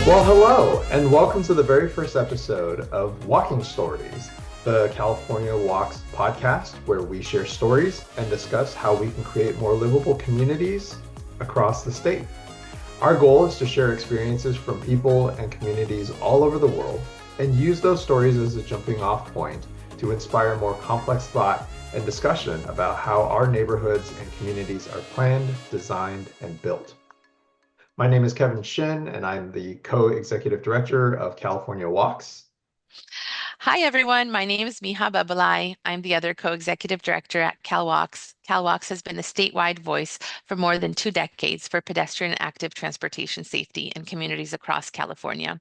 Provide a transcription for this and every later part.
Well, hello, and welcome to the very first episode of Walking Stories, the California Walks podcast, where we share stories and discuss how we can create more livable communities across the state. Our goal is to share experiences from people and communities all over the world and use those stories as a jumping off point to inspire more complex thought and discussion about how our neighborhoods and communities are planned, designed, and built. My name is Kevin Shin, and I'm the co-executive director of California Walks. Hi, everyone. My name is Miha Babalai. I'm the other co-executive director at CalWalks. CalWalks has been a statewide voice for more than 2 decades for pedestrian active transportation safety in communities across California.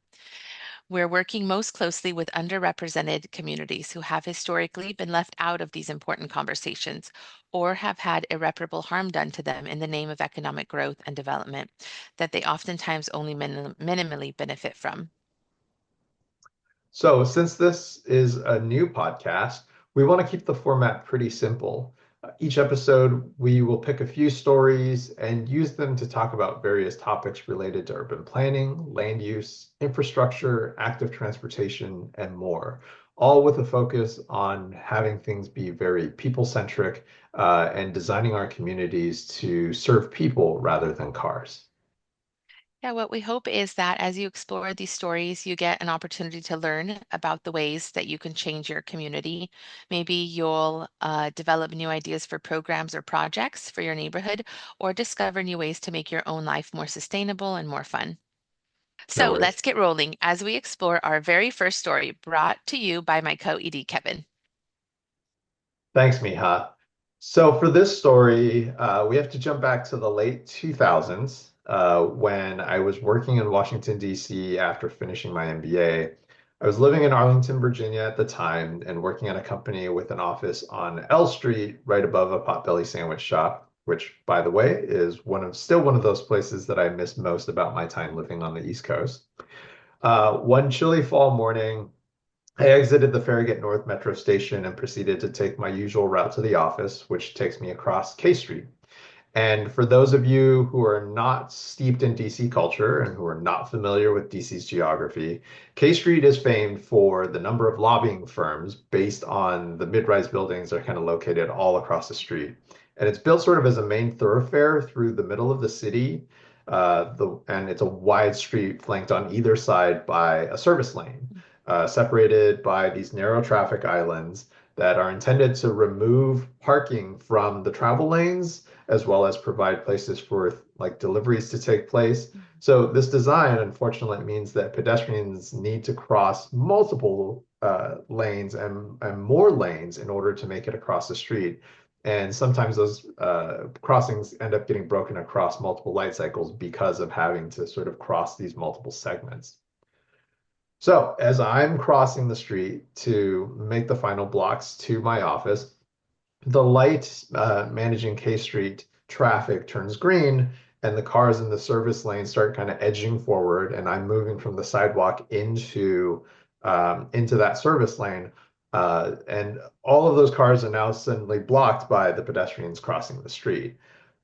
We're working most closely with underrepresented communities who have historically been left out of these important conversations or have had irreparable harm done to them in the name of economic growth and development that they oftentimes only minimally benefit from. So, since this is a new podcast, we want to keep the format pretty simple. Each episode, we will pick a few stories and use them to talk about various topics related to urban planning, land use, infrastructure, active transportation, and more, all with a focus on having things be very people-centric and designing our communities to serve people rather than cars. Yeah, what we hope is that as you explore these stories, you get an opportunity to learn about the ways that you can change your community. Maybe you'll develop new ideas for programs or projects for your neighborhood, or discover new ways to make your own life more sustainable and more fun. No So worries. let's get rolling as we explore our very first story brought to you by my co-ED, Kevin. Thanks, Miha. So for this story, we have to jump back to the late 2000s when I was working in Washington, D.C. after finishing my MBA. I was living in Arlington, Virginia at the time and working at a company with an office on L Street right above a Potbelly sandwich shop, which, by the way, is still one of those places that I miss most about my time living on the East Coast. One chilly fall morning, I exited the Farragut North Metro station and proceeded to take my usual route to the office, which takes me across K Street. And for those of you who are not steeped in DC culture and who are not familiar with DC's geography, K Street is famed for the number of lobbying firms based on the mid-rise buildings that are kind of located all across the street. And it's built sort of as a main thoroughfare through the middle of the city. And it's a wide street flanked on either side by a service lane, separated by these narrow traffic islands that are intended to remove parking from the travel lanes as well as provide places for like deliveries to take place. So this design, unfortunately, means that pedestrians need to cross multiple lanes and more lanes in order to make it across the street. And sometimes those crossings end up getting broken across multiple light cycles because of having to sort of cross these multiple segments. So as I'm crossing the street to make the final blocks to my office, the light managing K Street traffic turns green, and the cars in the service lane start kind of edging forward, and I'm moving from the sidewalk into that service lane. And all of those cars are now suddenly blocked by the pedestrians crossing the street.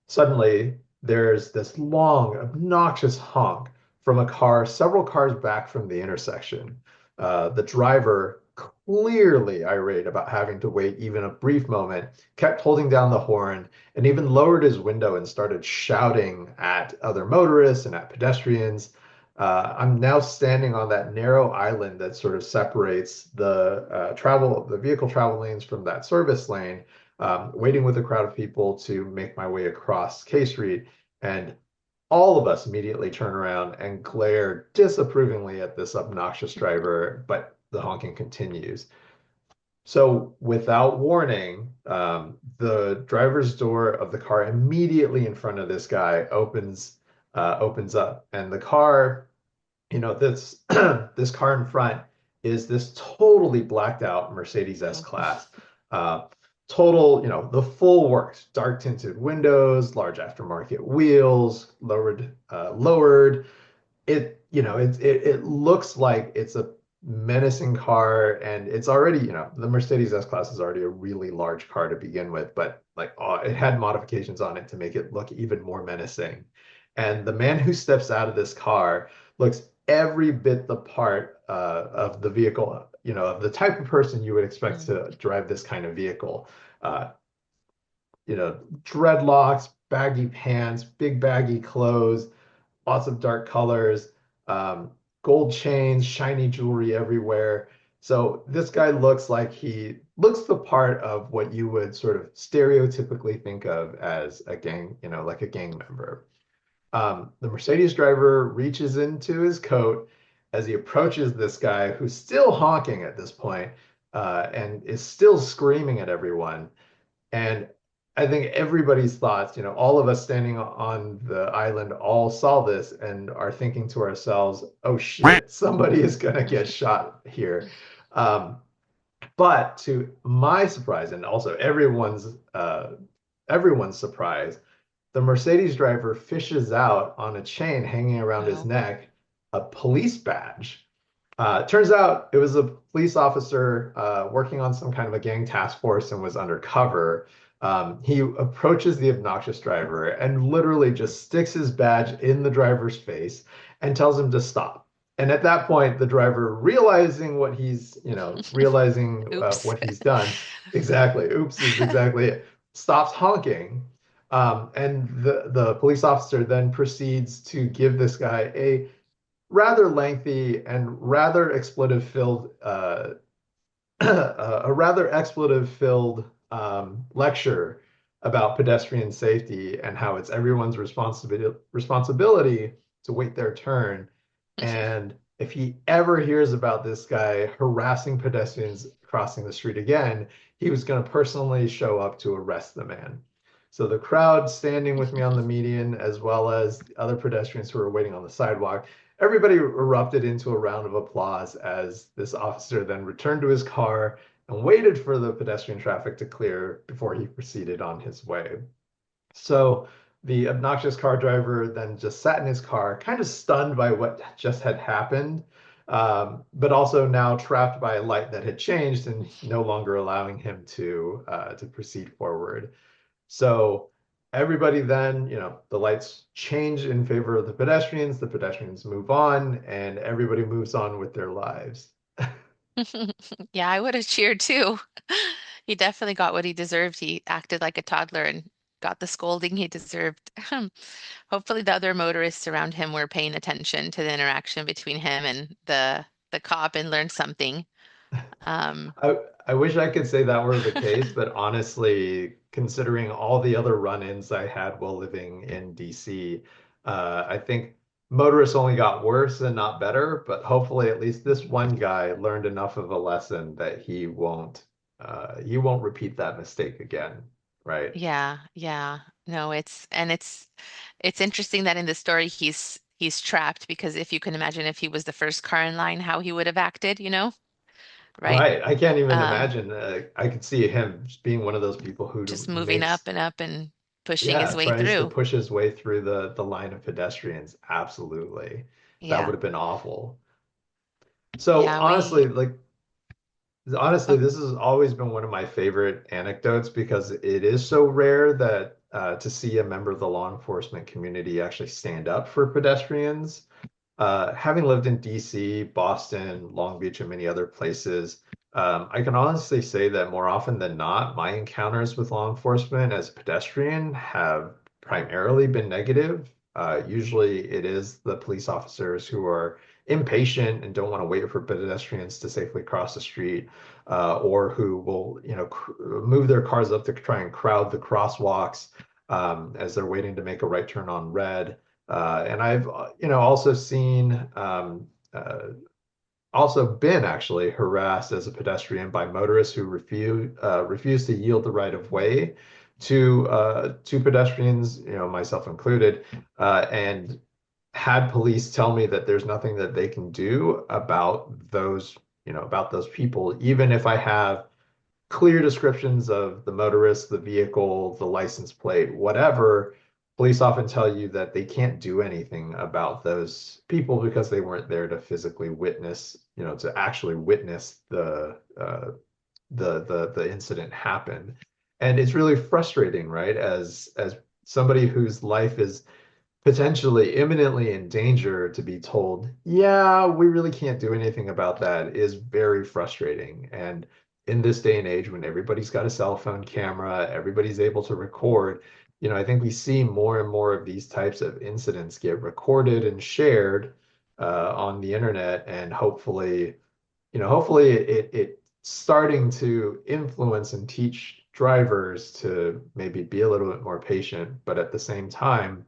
Suddenly, there's this long, obnoxious honk from a car several cars back from the intersection. The driver, clearly irate about having to wait even a brief moment, kept holding down the horn and even lowered his window and started shouting at other motorists and at pedestrians. I'm now standing on that narrow island that sort of separates the vehicle travel lanes from that service lane, waiting with a crowd of people to make my way across K Street. And all of us immediately turn around and glare disapprovingly at this obnoxious driver, but the honking continues. So, without warning, the driver's door of the car immediately in front of this guy opens up, and the car, this this car in front is this totally blacked out Mercedes Oh. S-Class. Uh, Total, the full works, dark tinted windows, large aftermarket wheels, lowered. It looks like it's a menacing car, and it's already, the Mercedes S-Class is already a really large car to begin with, but like it had modifications on it to make it look even more menacing. And the man who steps out of this car looks every bit the part of the vehicle, of the type of person you would expect Mm. to drive this kind of vehicle. Uh, Dreadlocks, baggy pants, big baggy clothes, lots of dark colors, um, gold chains, shiny jewelry everywhere. So this guy looks like he looks the part of what you would sort of stereotypically think of as a gang, like a gang member. The Mercedes driver reaches into his coat as he approaches this guy who's still honking at this point, and is still screaming at everyone. And I think everybody's thoughts, all of us standing on the island all saw this and are thinking to ourselves, oh shit, somebody is going to get shot here. Um, but to my surprise, and also everyone's surprise, the Mercedes driver fishes out on a chain hanging around his Wow. neck a police badge. Turns out it was a police officer working on some kind of a gang task force and was undercover. He approaches the obnoxious driver and literally just sticks his badge in the driver's face and tells him to stop. And at that point, the driver, realizing Oops. what he's done, exactly, oops is exactly it, stops honking. And the police officer then proceeds to give this guy a rather lengthy and rather expletive filled a rather expletive filled lecture about pedestrian safety and how it's everyone's responsibility to wait their turn. And if he ever hears about this guy harassing pedestrians crossing the street again, he was going to personally show up to arrest the man. So the crowd standing with me on the median, as well as the other pedestrians who were waiting on the sidewalk, everybody erupted into a round of applause as this officer then returned to his car and waited for the pedestrian traffic to clear before he proceeded on his way. So the obnoxious car driver then just sat in his car, kind of stunned by what just had happened, but also now trapped by a light that had changed and no longer allowing him to proceed forward. So everybody then, the lights change in favor of the pedestrians move on, and everybody moves on with their lives. Yeah, I would have cheered too. He definitely got what he deserved. He acted like a toddler and got the scolding he deserved. Hopefully the other motorists around him were paying attention to the interaction between him and the cop and learned something. Um, I wish I could say that were the case, but honestly, considering all the other run-ins I had while living in DC, I think motorists only got worse and not better, but hopefully at least this one guy learned enough of a lesson that he won't repeat that mistake again, right? yeah, yeah. No, it's interesting that in the story he's trapped because if you can imagine if he was the first car in line, how he would have acted, right? Right. I can't even Um, imagine. I could see him just being one of those people who just moving makes, up and pushing yeah, his way tries to through. push his way through the line of pedestrians. Absolutely. That Yeah. would have been awful. So Yeah, we honestly, oh, this has always been one of my favorite anecdotes because it is so rare that to see a member of the law enforcement community actually stand up for pedestrians. Having lived in DC, Boston, Long Beach, and many other places, I can honestly say that more often than not, my encounters with law enforcement as a pedestrian have primarily been negative. Usually, it is the police officers who are impatient and don't want to wait for pedestrians to safely cross the street, or who will, move their cars up to try and crowd the crosswalks as they're waiting to make a right turn on red. And I've, also seen, also been actually harassed as a pedestrian by motorists who refuse to yield the right of way to pedestrians, myself included, and had police tell me that there's nothing that they can do about those people, even if I have clear descriptions of the motorist, the vehicle, the license plate, whatever. Police often tell you that they can't do anything about those people because they weren't there to physically witness, to actually witness the incident happen. And it's really frustrating, right? As somebody whose life is potentially imminently in danger to be told, yeah, we really can't do anything about that is very frustrating. And in this day and age, when everybody's got a cell phone camera, everybody's able to record, I think we see more and more of these types of incidents get recorded and shared on the internet, and hopefully it's starting to influence and teach drivers to maybe be a little bit more patient, but at the same time,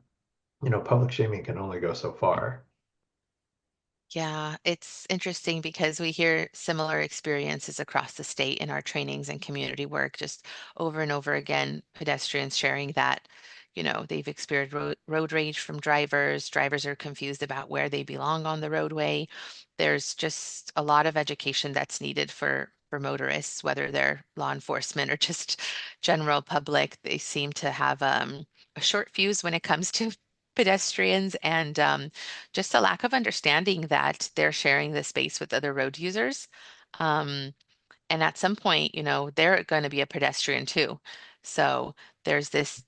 public shaming can only go so far. Yeah, it's interesting because we hear similar experiences across the state in our trainings and community work, just over and over again, pedestrians sharing that, they've experienced road rage from drivers. Drivers are confused about where they belong on the roadway. There's just a lot of education that's needed for motorists, whether they're law enforcement or just general public. They seem to have a short fuse when it comes to pedestrians and just a lack of understanding that they're sharing the space with other road users. Um, and at some point, they're going to be a pedestrian too. So there's this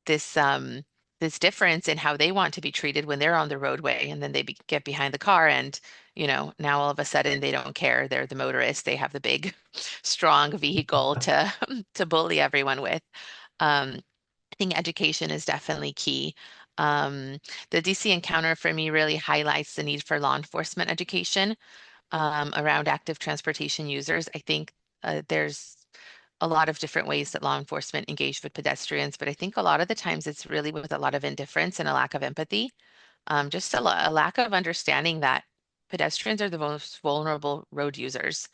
this difference in how they want to be treated when they're on the roadway, and then they get behind the car, and now all of a sudden they don't care. They're the motorist. They have the big, strong vehicle to to bully everyone with. Um, I think education is definitely key. Um, the DC encounter for me really highlights the need for law enforcement education around active transportation users. I think there's a lot of different ways that law enforcement engage with pedestrians, but I think a lot of the times it's really with a lot of indifference and a lack of empathy, just a lack of understanding that pedestrians are the most vulnerable road users.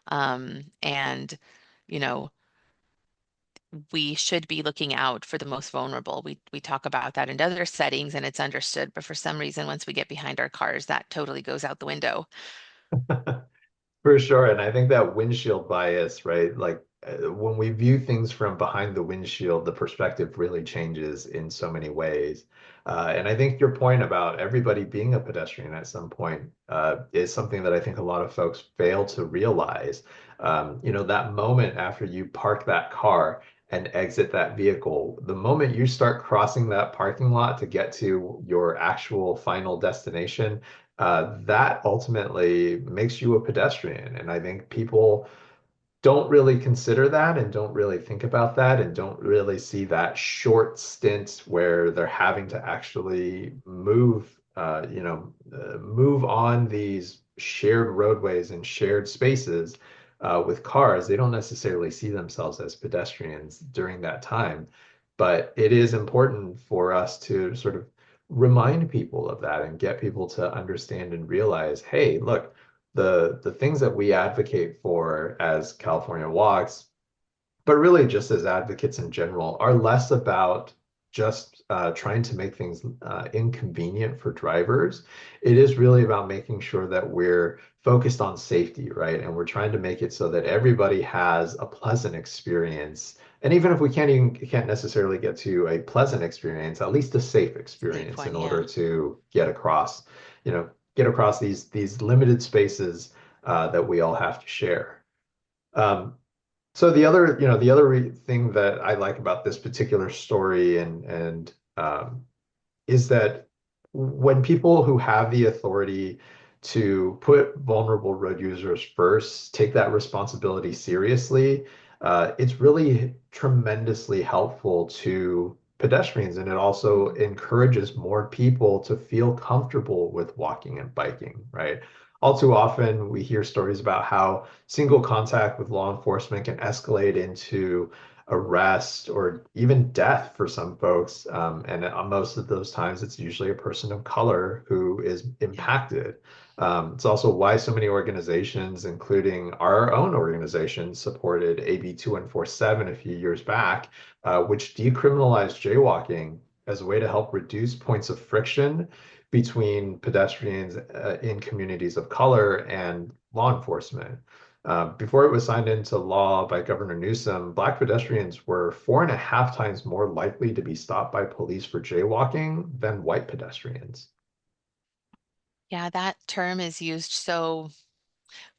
And, you know, we should be looking out for the most vulnerable. We talk about that in other settings and it's understood, but for some reason, once we get behind our cars, that totally goes out the window. For sure. And I think that windshield bias, right? Like when we view things from behind the windshield, the perspective really changes in so many ways. And I think your point about everybody being a pedestrian at some point is something that I think a lot of folks fail to realize. That moment after you park that car and exit that vehicle, the moment you start crossing that parking lot to get to your actual final destination, that ultimately makes you a pedestrian. And I think people don't really consider that and don't really think about that and don't really see that short stint where they're having to actually move on these shared roadways and shared spaces with cars. They don't necessarily see themselves as pedestrians during that time. But it is important for us to sort of remind people of that and get people to understand and realize, hey, look, the things that we advocate for as California Walks, but really just as advocates in general, are less about just trying to make things inconvenient for drivers. It is really about making sure that we're focused on safety, right? And we're trying to make it so that everybody has a pleasant experience. And even if we can't necessarily get to a pleasant experience, at least a safe Safe experience in one, order yeah. to get across these limited spaces that we all have to share. Um, so the other thing that I like about this particular story and is that when people who have the authority to put vulnerable road users first take that responsibility seriously, it's really tremendously helpful to pedestrians, and it also Mhm. encourages more people to feel comfortable with walking and biking, right? All too often, we hear stories about how single contact with law enforcement can escalate into arrest or even death for some folks. And most of those times, it's usually a person of color who is Yeah. impacted. It's also why so many organizations, including our own organization, supported AB 2147 a few years back, which decriminalized jaywalking as a way to help reduce points of friction between pedestrians in communities of color and law enforcement. Before it was signed into law by Governor Newsom, Black pedestrians were 4.5 times more likely to be stopped by police for jaywalking than white pedestrians. Yeah, that term is used so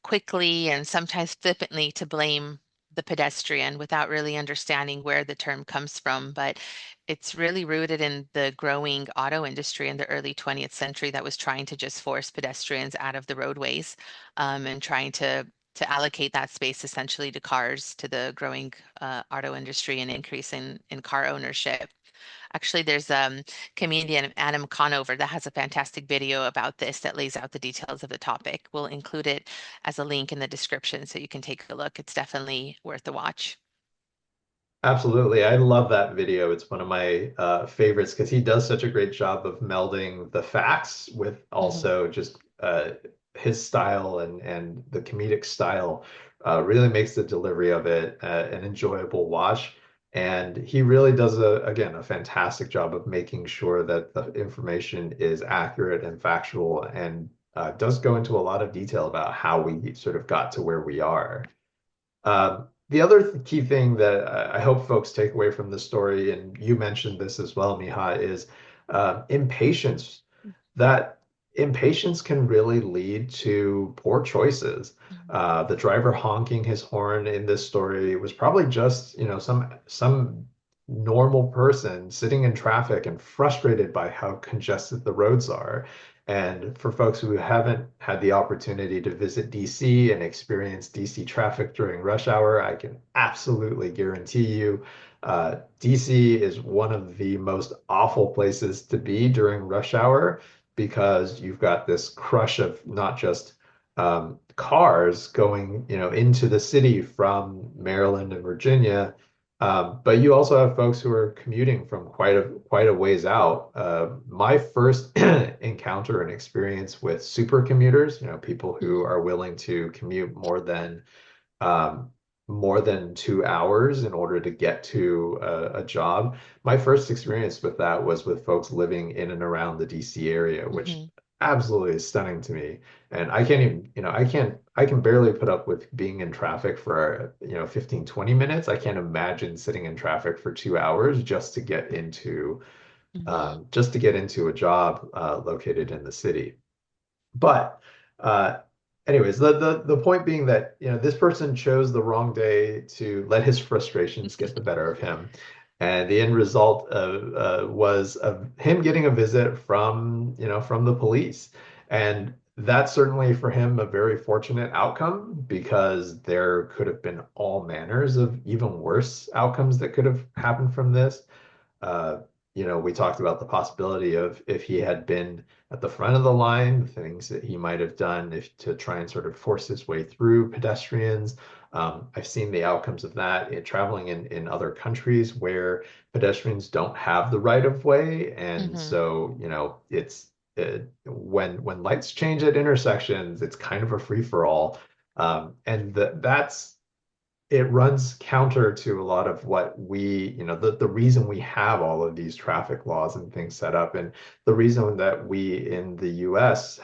quickly and sometimes flippantly to blame the pedestrian without really understanding where the term comes from. But it's really rooted in the growing auto industry in the early 20th century that was trying to just force pedestrians out of the roadways, and trying to allocate that space essentially to cars, to the growing auto industry and increase in car ownership. Actually, there's comedian Adam Conover that has a fantastic video about this that lays out the details of the topic. We'll include it as a link in the description so you can take a look. It's definitely worth a watch. Absolutely. I love that video. It's one of my favorites because he does such a great job of melding the facts with Hmm. also just his style and the comedic style really makes the delivery of it an enjoyable watch. And he really does again, a fantastic job of making sure that the information is accurate and factual and does go into a lot of detail about how we sort of got to where we are. The other key thing that I hope folks take away from the story, and you mentioned this as well, Miha, is impatience. That impatience can really lead to poor choices. Hmm. The driver honking his horn in this story was probably just, some normal person sitting in traffic and frustrated by how congested the roads are. And for folks who haven't had the opportunity to visit DC and experience DC traffic during rush hour, I can absolutely guarantee you DC is one of the most awful places to be during rush hour because you've got this crush of not just cars going, into the city from Maryland and Virginia, but you also have folks who are commuting from quite a ways out. My first encounter and experience with super commuters, people who Hmm. are willing to commute um, more than 2 hours in order to get to a job. My first experience with that was with folks living in and around the DC area, which Hmm. absolutely is stunning to me. And I can't even, I can barely put up with being in traffic for, 15, 20 minutes. I can't imagine sitting in traffic for 2 hours Hmm. just to get into a job located in the city. But uh, anyways, the point being that this person chose the wrong day to let his frustrations get the better of him, and the end result was of him getting a visit from the police, and that's certainly for him a very fortunate outcome because there could have been all manners of even worse outcomes that could have happened from this. Uh, we talked about the possibility of if he had been at the front of the line, things that he might have done if to try and sort of force his way through pedestrians. I've seen the outcomes of that in traveling in other countries where pedestrians don't have the right of way, and Hmm. so it's when lights change at intersections, it's kind of a free for all, and that's it runs counter to a lot of what the reason we have all of these traffic laws and things set up, and the reason that we in the US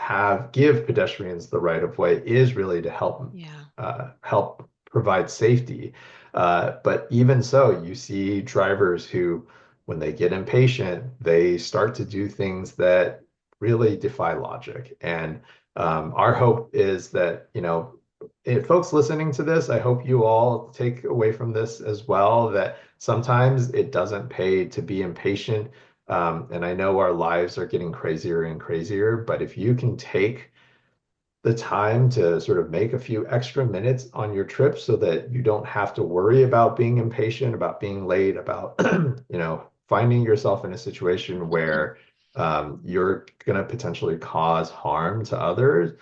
give pedestrians the right of way is really to Yeah. help provide safety. But even so, you see drivers who, when they get impatient, they start to do things that really defy logic. And our hope is that, folks listening to this, I hope you all take away from this as well that sometimes it doesn't pay to be impatient. And I know our lives are getting crazier and crazier, but if you can take the time to sort of make a few extra minutes on your trip so that you don't have to worry about being impatient, about being late, about, finding yourself in a situation where you're going to potentially cause harm to others,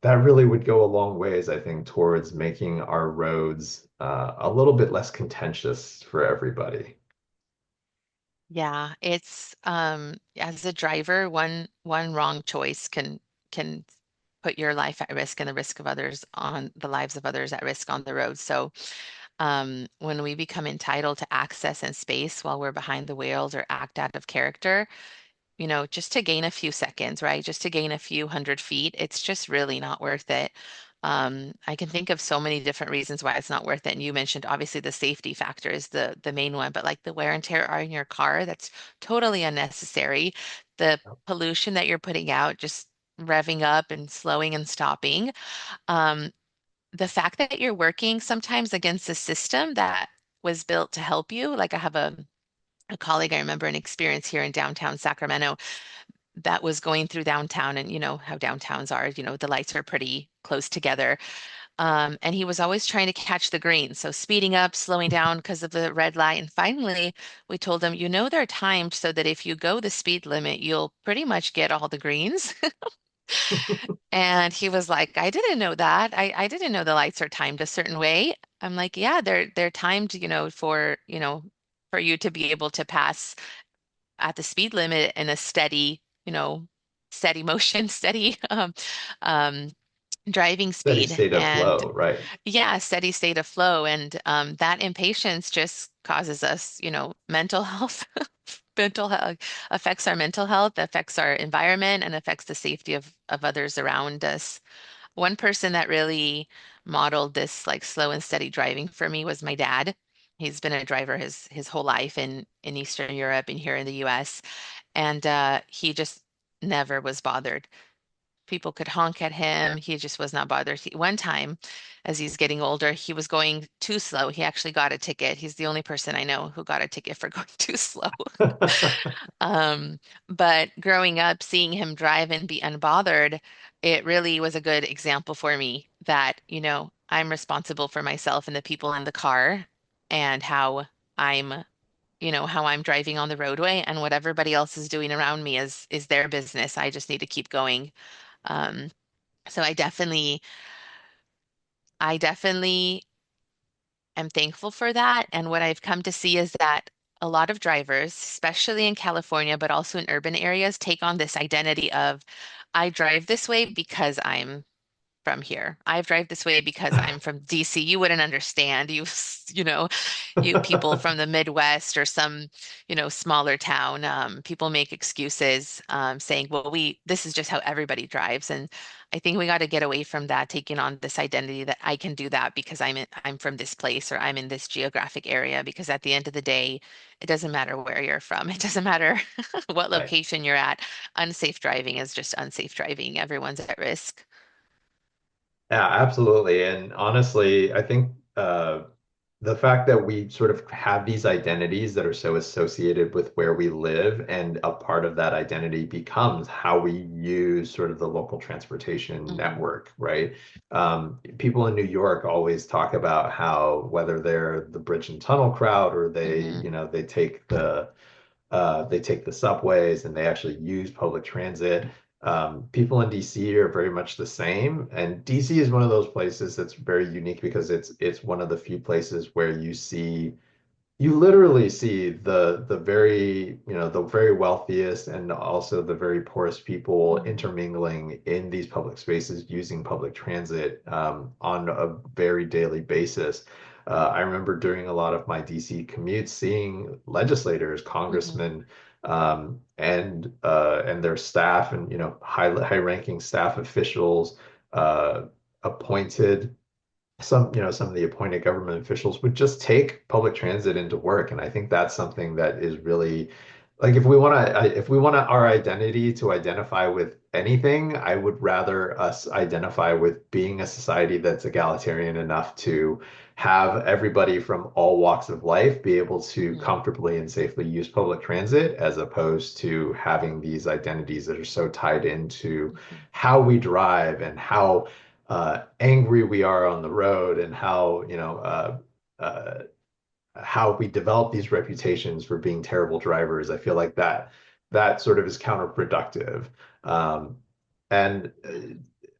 that really would go a long ways, I think, towards making our roads a little bit less contentious for everybody. Yeah, it's as a driver, one wrong choice can put your life at risk and the risk of others on the lives of others at risk on the road. So when we become entitled to access and space while we're behind the wheels or act out of character, just to gain a few seconds, right? Just to gain a few 100 feet, it's just really not worth it. I can think of so many different reasons why it's not worth it. And you mentioned obviously the safety factor is the main one, but like the wear and tear on your car, that's totally unnecessary. The pollution that you're putting out, just revving up and slowing and stopping. Um, the fact that you're working sometimes against a system that was built to help you. Like I have a colleague, I remember an experience here in downtown Sacramento that was going through downtown, and you know how downtowns are, the lights are pretty close together. And he was always trying to catch the green. So speeding up, slowing down because of the red light. And finally, we told him, they're timed so that if you go the speed limit, you'll pretty much get all the greens. And he was like, I didn't know that. I didn't know the lights are timed a certain way. I'm like, yeah, they're timed, for you to be able to pass at the speed limit in a steady motion, steady um, driving Steady speed. state of And flow, right? yeah, steady state of flow. And that impatience just causes us, mental health. Mental health affects our mental health, affects our environment, and affects the safety of others around us. One person that really modeled this like slow and steady driving for me was my dad. He's been a driver his whole life in Eastern Europe and here in the US. And he just never was bothered. People could honk at him. He just was not bothered. One time, as he's getting older, he was going too slow. He actually got a ticket. He's the only person I know who got a ticket for going too slow. Um, but growing up, seeing him drive and be unbothered, it really was a good example for me that, I'm responsible for myself and the people in the car and I'm, how I'm driving on the roadway, and what everybody else is doing around me is their business. I just need to keep going. Um, so I definitely am thankful for that. And what I've come to see is that a lot of drivers, especially in California, but also in urban areas, take on this identity of, I drive this way because I'm from here. I drive this way because I'm from DC. You wouldn't understand. You people from the Midwest or some, smaller town. People make excuses, saying, "Well, this is just how everybody drives." And I think we got to get away from that, taking on this identity that I can do that because I'm from this place or I'm in this geographic area. Because at the end of the day, it doesn't matter where you're from. It doesn't matter what Right. location you're at. Unsafe driving is just unsafe driving. Everyone's at risk. Yeah, absolutely. And honestly, I think the fact that we sort of have these identities that are so associated with where we live, and a part of that identity becomes how we use sort of the local transportation Hmm. network, right? People in New York always talk about how whether they're the bridge and tunnel crowd or Hmm. they take the subways and they actually use public transit. People in DC are very much the same, and DC is one of those places that's very unique because it's one of the few places where you literally see the very, the very wealthiest and also the very poorest people Hmm. intermingling in these public spaces using public transit on a very daily basis. I remember during a lot of my DC commutes seeing legislators, Hmm. congressmen, and their staff and high-ranking staff officials appointed some of the appointed government officials would just take public transit into work. And I think that's something that is really like if we want our identity to identify with anything, I would rather us identify with being a society that's egalitarian enough to have everybody from all walks of life be able to Hmm. comfortably and safely use public transit, as opposed to having these identities that are so tied into Hmm. how we drive and how angry we are on the road, and uh, how we develop these reputations for being terrible drivers. I feel like that sort of is counterproductive. Um, and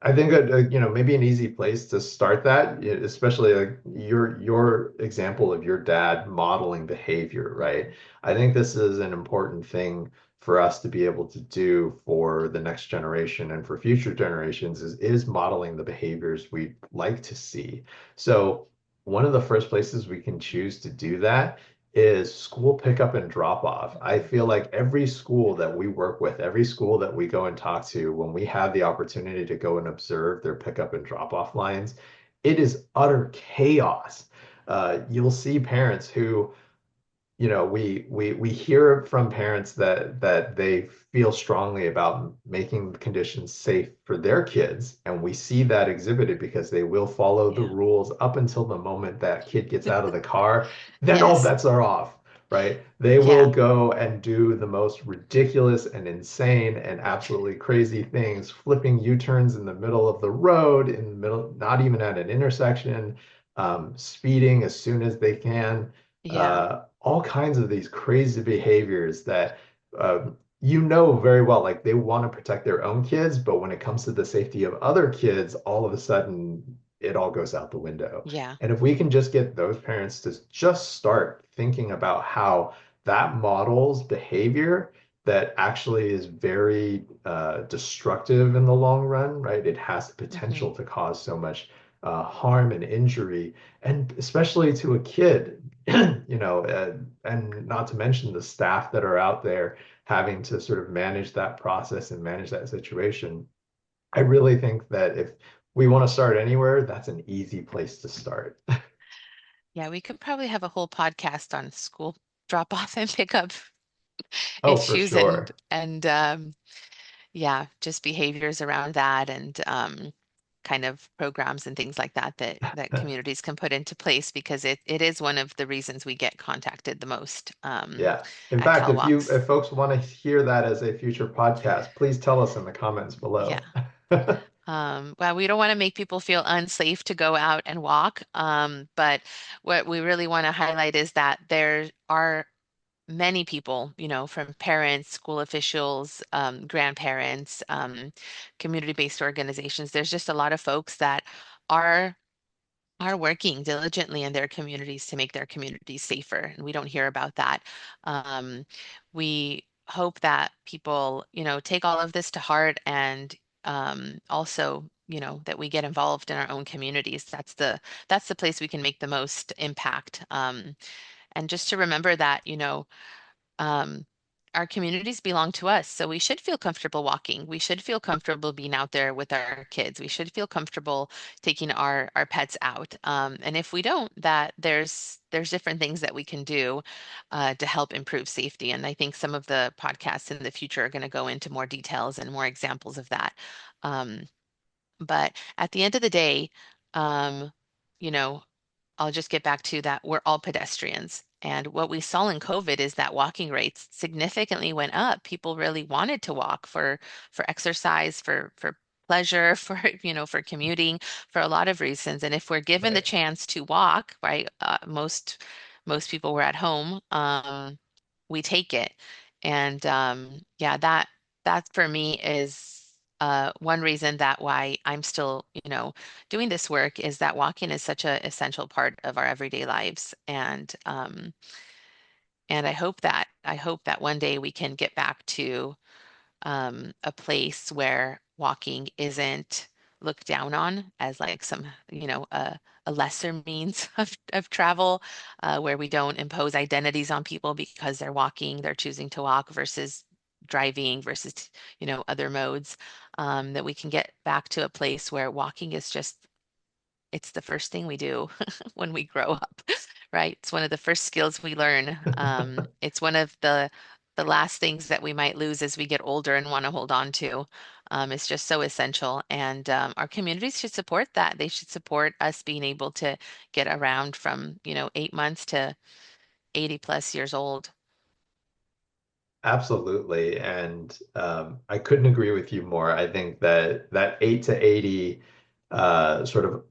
I think that maybe an easy place to start that, especially like your example of your dad modeling behavior, right? I think this is an important thing for us to be able to do for the next generation and for future generations is modeling the behaviors we'd like to see. So one of the first places we can choose to do that is school pickup and drop off. I Hmm. feel like every school that we work with, every school that we go and talk to, when we have the opportunity to go and observe their pickup and drop off lines, it is utter chaos. You'll see parents who we hear from parents that they feel strongly about making conditions safe for their kids, and we see that exhibited because they will follow the Yeah. rules up until the moment that kid gets out of the car. Then all Yes. bets are off, right? They will Yeah. go and do the most ridiculous and insane and absolutely crazy things, flipping U-turns in the middle of the road, in the middle, not even at an intersection, speeding as soon as they can, Yeah. all kinds of these crazy behaviors that you know very well, like they want to protect their own kids, but when it comes to the safety of other kids, all of a sudden it all goes out the window. Yeah. And if we can just get those parents to just start thinking about how that models behavior that actually is very destructive in the long run, right? It has the Hmm. potential to cause so much harm and injury, and especially to a kid. And not to mention the staff that are out there having to sort of manage that process and manage that situation. I really think that if we want to start anywhere, that's an easy place to start. Yeah, we could probably have a whole podcast on school drop off and pick up Oh, for issues and sure. yeah, just behaviors around that and kind of programs and things like that that communities can put into place because it is one of the reasons we get contacted the most Yeah. In at fact, if CalWalks. folks want to hear that as a future podcast, please tell us in the comments Yeah. below. Well, we don't want to make people feel unsafe to go out and walk, but what we really want to highlight is that there are many people, from parents, school officials, grandparents, community-based organizations. There's just a lot of folks that are are working diligently in their communities to make their communities safer, and we don't hear about that. Um, we hope that people, take all of this to heart and also, that we get involved in our own communities. That's the place we can make the most impact. And just to remember that, um, our communities belong to us, so we should feel comfortable walking. We should feel comfortable being out there with our kids. We should feel comfortable taking our pets out. And if we don't, that there's different things that we can do to help improve safety. And I think some of the podcasts in the future are going to go into more details and more examples of that. Um, but at the end of the day, um, you know, I'll just get back to that. We're all pedestrians. And what we saw in COVID is that walking rates significantly went up. People really wanted to walk for exercise, for pleasure, for commuting, for a lot of reasons. And if we're given the Right. chance to walk, right, most people were at home. We take it. And yeah, that for me is one reason that why I'm still, doing this work is that walking is such an essential part of our everyday lives. And I hope that one day we can get back to a place where walking isn't looked down on as like some, a lesser means of travel, where we don't impose identities on people because they're walking, they're choosing to walk versus driving versus, other modes, that we can get back to a place where walking is just it's the first thing we do when we grow up, right? It's one of the first skills we learn. It's one of the last things that we might lose as we get older and want to hold on to. It's just so essential, and our communities should support that. They should support us being able to get around from, 8 months to 80 plus years old. Absolutely. And I couldn't agree with you more. I think that 8 to 80 sort of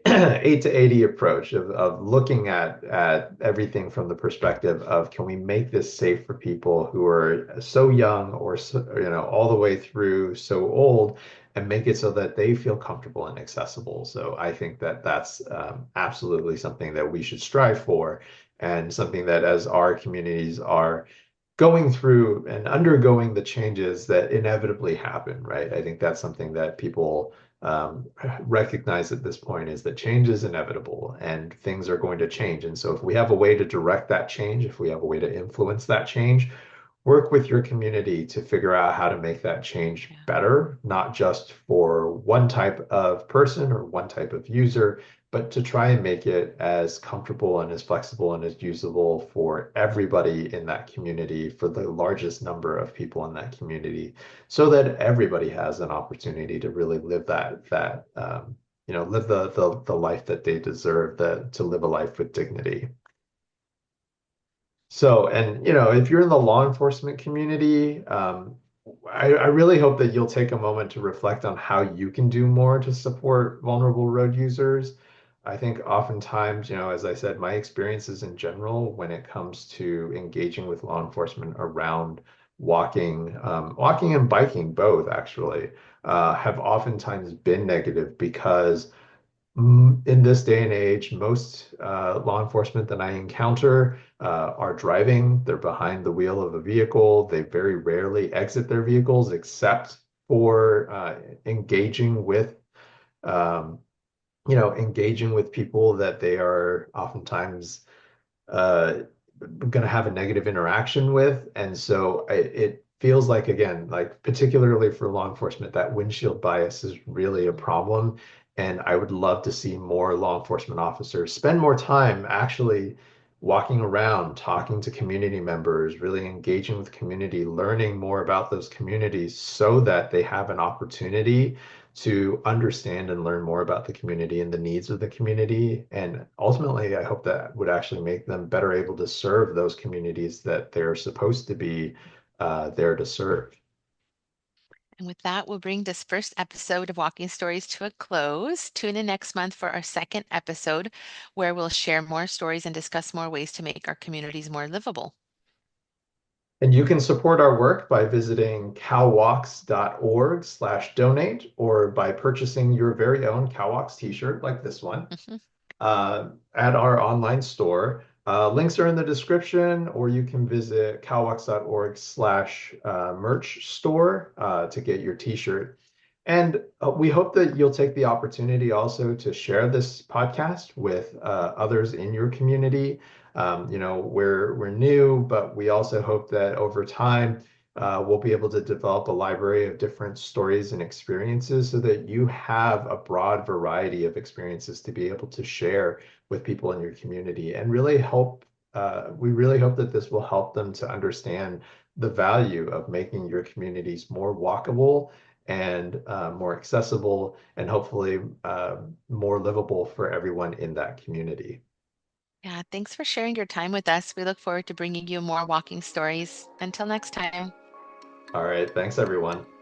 8 to 80 approach of looking at everything from the perspective of, can we make this safe for people who are so young or so, all the way through so old, and make it so that they feel comfortable and accessible. So I think that that's absolutely something that we should strive for, and something that, as our communities are going through and undergoing the changes that inevitably happen, right? I think that's something that people recognize at this point, is that change is inevitable and things are going to change. And so if we have a way to direct that change, if we have a way to influence that change, work with your community to figure out how to make that change Yeah. better, not just for one type of person or one type of user, but to try and make it as comfortable and as flexible and as usable for everybody in that community, for the largest number of people in that community, so that everybody has an opportunity to really live live the life that they deserve, to live a life with dignity. So, and if you're in the law enforcement community, I really hope that you'll take a moment to reflect on how you can do more to support vulnerable road users. I think oftentimes, as I said, my experiences in general when it comes to engaging with law enforcement around walking and biking both actually, have oftentimes been negative because in this day and age, most law enforcement that I encounter are driving. They're behind the wheel of a vehicle. They very rarely exit their vehicles except for engaging with, um, engaging with people that they are oftentimes uh, going to have a negative interaction with. And so it feels like, again, like particularly for law enforcement, that windshield bias is really a problem. And I would love to see more law enforcement officers spend more time actually walking around, talking to community members, really engaging with community, learning more about those communities so that they have an opportunity to understand and learn more about the community and the needs of the community. And ultimately, I hope that would actually make them better able to serve those communities that they're supposed to be there to serve. And with that, we'll bring this first episode of Walking Stories to a close. Tune in next month for our second episode, where we'll share more stories and discuss more ways to make our communities more livable. And you can support our work by visiting calwalks.org/donate or by purchasing your very own CalWalks t-shirt like this one Mhm. at our online store. Links are in the description, or you can visit calwalks.org/merch store to get your t-shirt. And we hope that you'll take the opportunity also to share this podcast with others in your community. We're new, but we also hope that over time we'll be able to develop a library of different stories and experiences so that you have a broad variety of experiences to be able to share with people in your community and really help. We really hope that this will help them to understand the value of making your communities more walkable and more accessible and hopefully more livable for everyone in that community. Yeah, thanks for sharing your time with us. We look forward to bringing you more walking stories. Until next time. All right, thanks everyone.